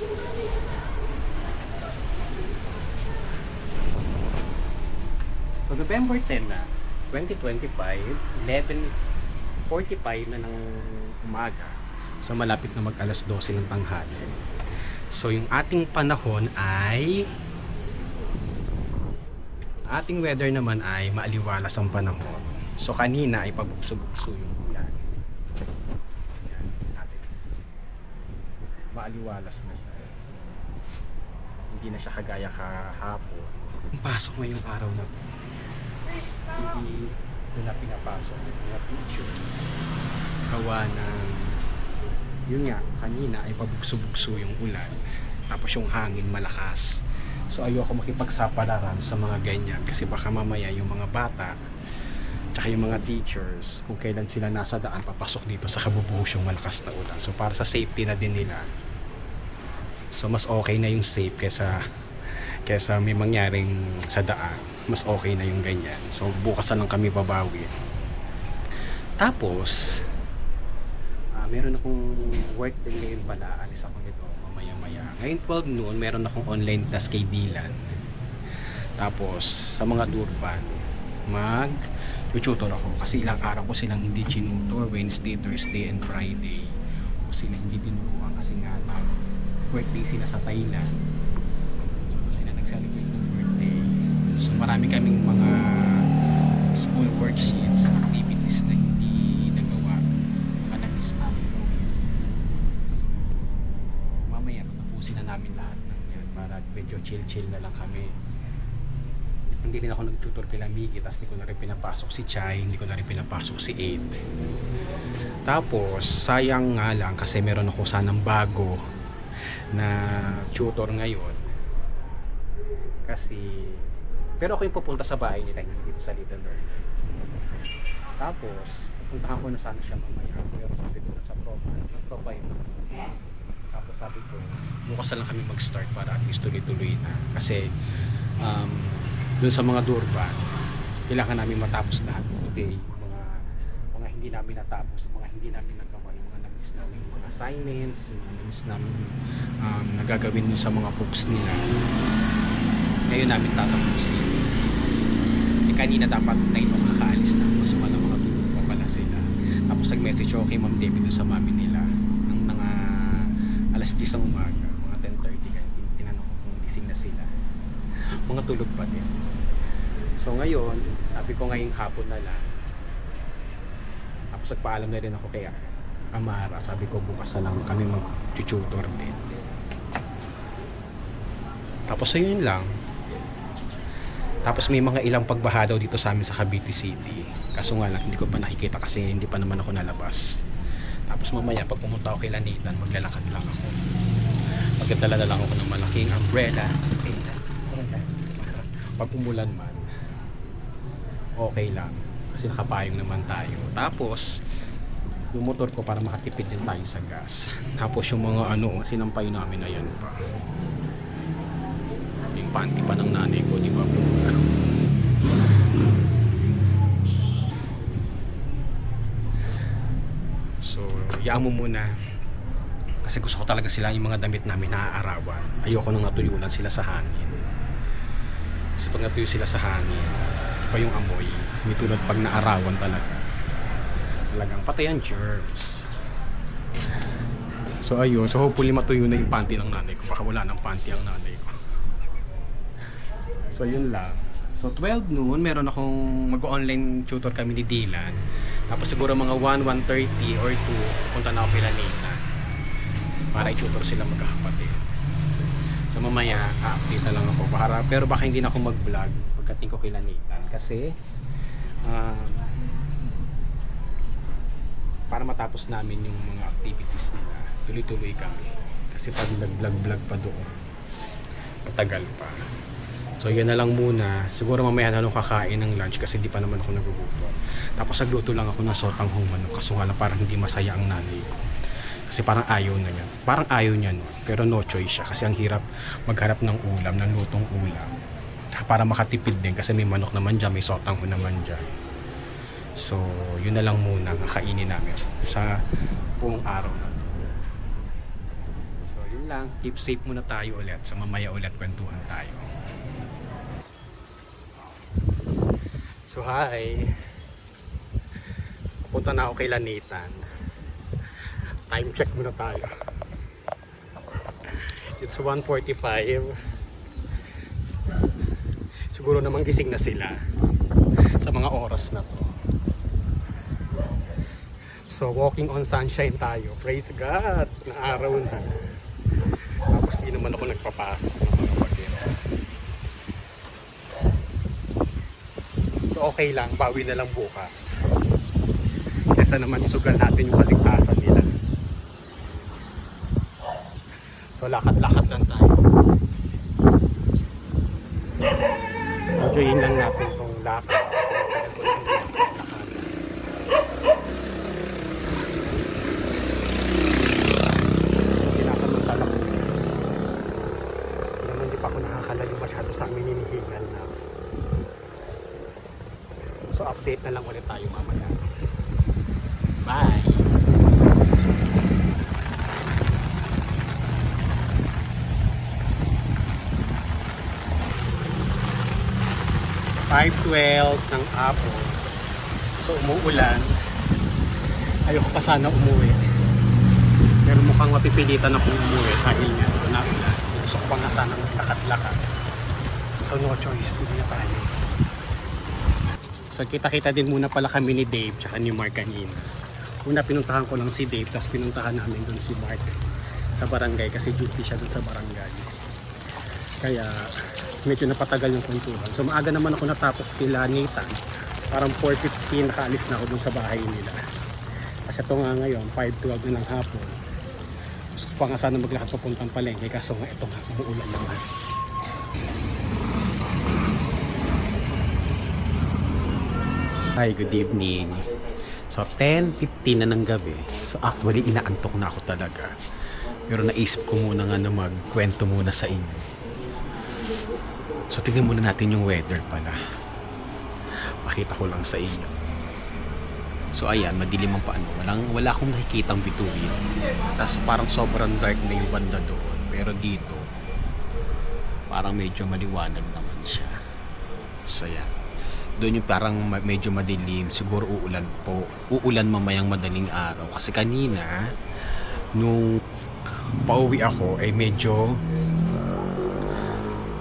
So November 10 na, 2025, 11:45 na ng umaga. So malapit na mag alas 12 ng tanghali. So yung ating panahon ay ating weather naman ay maaliwalas ang panahon. So kanina ay pabugso-bugso yung ulan. Yan, natin. Maaliwalas na siya. Hindi na siya kagaya kahapon. Pasok ngayong araw na hindi ito na pinapasok ng mga pictures. Gawa ng yun nga, kanina ay pabugso-bugso yung ulan. Tapos yung hangin malakas. So ayoko makipagsapalaran sa mga ganyan kasi baka mamaya yung mga bata tsaka yung mga teachers kung kailan sila nasa daan papasok dito sa kabubuhos yung malakas na ulan. So para sa safety na din nila. So mas okay na yung safe kesa may mangyaring sa daan. Mas okay na yung ganyan. So bukas na lang kami babawi. Tapos meron akong work din ngayon pala. Alis ako nito mamaya-maya. Ngayon 12 noon, meron akong online class kay Dylan. Tapos sa mga Durban, mag-tutor ako. Kasi ilang araw ko silang hindi chinutor. Wednesday, Thursday, and Friday. O sila hindi tinuruan kasi nga birthday sila sa Thailand. So sila nag-celebrate ng birthday. So marami kaming mga school worksheets, activities na hindi nagawa. Managis namin gawin. So mamaya tapusin na namin lahat ng yan para medyo chill-chill na lang kami. Hindi rin ako nag-tutor kay Lamigi, tapos hindi ko na rin pinapasok si Chai, hindi ko na rin pinapasok si Aid. Tapos sayang nga lang kasi meron ako sanang bago na tutor ngayon. Kasi pero ako yung pupunta sa bahay nila, hindi dito sa Little Learners. Tapos puntahan ko na sana siya mamaya, pero sabi ko na sa propa yun. Tapos sabi ko bukas na lang kami mag-start para at least tuloy-tuloy na kasi dun sa mga Durban kailangan namin matapos lahat today, mga hindi namin natapos, mga hindi namin nagawa, yung mga na-miss namin mga assignments, yung mga na-miss namin nagagawin dun sa mga books nila. Ngayon namin tatapusin. Kanina dapat 9 o'clock kakaalis na, so wala mga tulog pa pala sila. Tapos nag-message ako kay Ma'am David dun sa mami nila ng mga alas 10 ng umaga, mga 10:30, kaya tinanong ko kung gising na sila. Mga tulog pa din. So ngayon, sabi ko ngayong hapon na lang. Tapos nagpaalam na rin ako kay Amara. Sabi ko bukas na lang kami mag-tutor din. Tapos ayun lang. Tapos may mga ilang pagbaha daw dito sa amin sa Cavite City. Kaso nga lang, hindi ko pa nakikita kasi hindi pa naman ako nalabas. Tapos mamaya pag pumunta ako kay Lanitan, maglalakad lang ako. Magdadala na lang ako ng malaking umbrella. Pag umulan man, okay lang. Kasi nakapayong naman tayo. Tapos, yung motor ko para makatipid din tayo sa gas. Tapos yung mga sinampay namin, ayan pa. Yung panty pa ng nanay ko, di ba po? So, yaan mo muna. Kasi gusto ko talaga sila yung mga damit namin naaarawan. Ayoko nang natuyunan sila sa hangin. Kasi pag natuyo sila sa hangin, iba yung amoy. May tulad pag naarawan talagang patay ang germs. So ayun, so hopefully matuyo na yung panty ng nanay ko. Baka wala ng panty ang nanay ko. So yun lang. So 12 noon, meron akong mag-online tutor kami ni Dylan. Tapos siguro mga 1, 1:30 or 2, punta na ako kay Lanita para i-tutor sila magkakapatid. So mamaya, update na lang ako. Pero baka hindi na ako mag-vlog pagdating ko kay Lanitan. Kasi para matapos namin yung mga activities nila, tuloy-tuloy kami. Kasi pag nag-vlog pa doon, matagal pa. So yan na lang muna. Siguro mamaya na nung kakain ng lunch kasi di pa naman ako nagugutom. Tapos nagluto lang ako ng sotanghong manok. Kaso nga lang parang hindi masaya ang nanay ko. Kasi parang ayaw na niya. Parang ayaw niya no. Pero no choice siya. Kasi ang hirap magharap ng ulam, ng lutong ulam. Para makatipid din kasi may manok naman dyan, may sotanghon naman dyan. So yun na lang muna ang kakainin namin sa buong araw na. So yun lang, keep safe muna tayo ulit. So mamaya ulit kwentuhan tayo. So hi, pupunta na ako kay Lanitan. Time check muna tayo. It's 1:45. Siguro naman gising na sila sa mga oras na to. So walking on sunshine tayo. Praise God, na araw na. Tapos di naman ako nagpapasok ng mga bagets. So okay lang, bawi na lang bukas. Kesa naman isugal natin yung kaligtasan nila. So lakad-lakad lang tayo. Enjoyin lang natin tong lakad. Kasi nakasamantala ko. Naman di pa ako nakakalayo masyado sa amin hinihingal na. So update na lang ulit tayo mamaya. Bye! 5:12 ng hapon. So umuulan. Ayoko pa sana umuwi. Pero mukhang mapipilitan akong umuwi dahil nga ito na ulan. Gusto ko pa nga sana maglakad-lakad. So no choice, hindi na tayo. So kita-kita din muna pala kami ni Dave tsaka ni Mark kanina. Una pinuntahan ko lang si Dave, tapos pinuntahan namin doon si Mark sa barangay kasi duty siya doon sa barangay. Kaya medyo napatagal yung kwentuhan. So maaga naman ako natapos kila Nathan. Parang 4:15 nakaalis na ako dun sa bahay nila. Kasi ito nga ngayon, 5:12 na ng hapon. Gusto ko pa nga sana maglakad papuntang palengke kaso nga ito nga umuulan naman. Hi, good evening. So 10:15 na ng gabi. So actually inaantok na ako talaga. Pero naisip ko muna nga na magkwento muna sa inyo. So tingnan muna natin yung weather pala. Pakita ko lang sa inyo. So ayan, madilim ang paano. Wala akong nakikitang bituin. Tapos parang sobrang dark na yung banda doon. Pero dito, parang medyo maliwanag naman siya. So ayan. Doon yung parang medyo madilim. Siguro uulan po. Uulan mamayang madaling araw. Kasi kanina, nung pauwi ako, ay medyo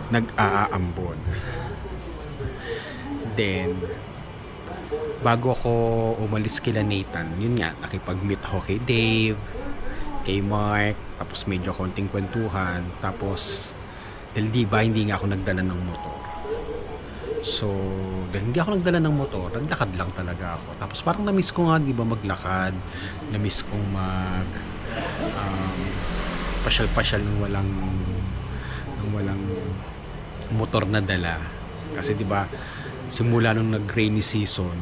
nag-aambon. Then bago ako umalis kila Nathan, yun nga, nakipag-meet ako kay Dave, kay Mark, tapos medyo konting kwentuhan, tapos dahil diba hindi nga ako nagdala ng motor. So dahil hindi ako nagdala ng motor, naglakad lang talaga ako. Tapos parang na-miss ko nga diba maglakad, na-miss kong pasyal-pasyal nung walang motor na dala. Kasi 'di ba, simula nung nag-rainy season,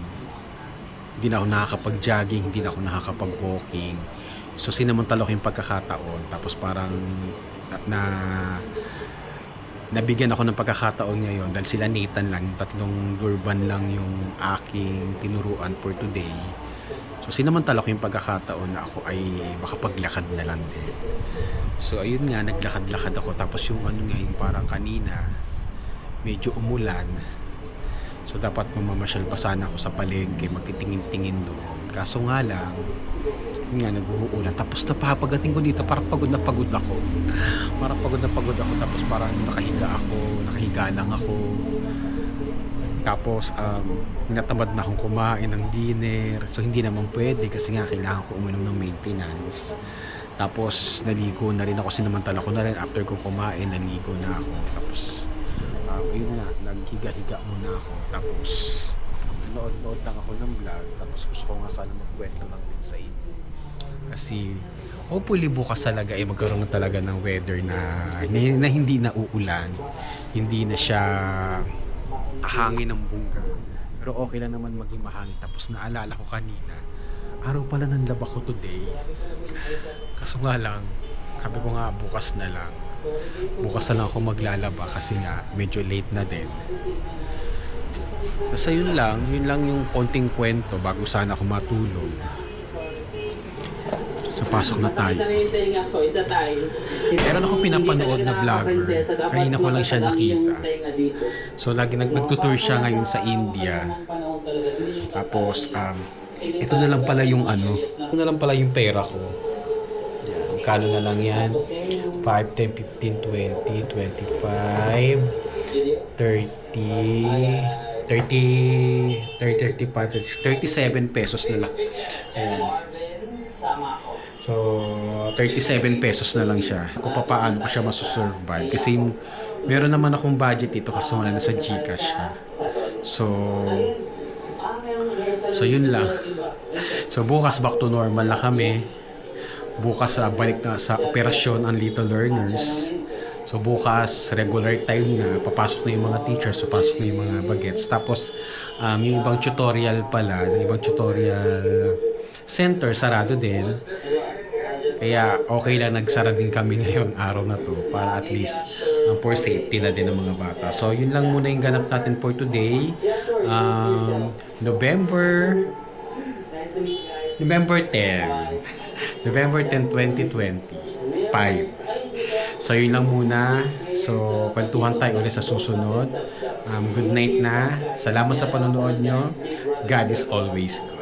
hindi na ako nakakapag-jogging, hindi na ako nakakapag-walking. So sinamantala ko yung pagkakataon, tapos parang nabigyan ako ng pagkakataon ngayon dahil sila Nathan lang, yung tatlong Durban lang yung aking tinuruan for today. So sinamantala ko yung pagkakataon na ako ay makapaglakad na lang din. So ayun nga, naglakad-lakad ako, tapos yung ano nga, yung parang kanina medyo umulan. So dapat mamamasyal pa sana ako sa palengke, magtitingin-tingin doon. Kaso nga lang, yun nga, nag-uulan. Tapos napapagating ko dito, parang pagod na pagod ako. Tapos parang nakahiga lang ako. Tapos natamad na akong kumain ng dinner. So hindi naman pwede kasi nga kailangan ko uminom ng maintenance. Tapos naligo na rin ako, sinamantala ko na rin after ko kumain, naligo na ako. Tapos yun nga, naghiga-higa muna ako. Tapos nood lang ako ng vlog. Tapos gusto ko nga sana magkwento lang din sa inyo. Kasi hopefully bukas talaga ay magkaroon na talaga ng weather na hindi na uulan. Hindi na siya hangin ng bungga. Pero okay lang naman maging mahangin. Tapos naalala ko kanina, araw pala ng laba ko today. Kaso nga lang, sabi ko nga bukas na lang. Bukas na lang ako maglalaba kasi nga medyo late na din. Basta yun lang yung konting kwento bago sana ako matulog. So, pasok na tayo. Meron ako pinapanood na vlogger. Kanina ko lang siya nakita. So, lagi nagtutour siya ngayon sa India. Tapos, ito na lang pala yung ito na lang pala yung pera ko. Yan. Kano na lang yan? 5, 10, 15, 20, 25, 30, 37 pesos na lang. Ayan. So, 37 pesos na lang siya. Kung paano ko siya masusurvive. Kasi meron naman akong budget dito kasi wala na sa GCash ha. So yun lang. So bukas back to normal na kami. Bukas balik na sa operasyon ang Little Learners. So bukas regular time na, papasok na yung mga teachers, papasok na yung mga bagets. Tapos yung ibang tutorial pala, yung ibang tutorial center sarado din. Kaya okay lang nagsara din kami ngayong araw na to para at least for safety na din ng mga bata. So yun lang muna yung ganap natin for today. November 10 November 10, 2025. So yun lang muna. So kwentuhan tayo ulit sa susunod. Good night na. Salamat sa panonood nyo. God is always good.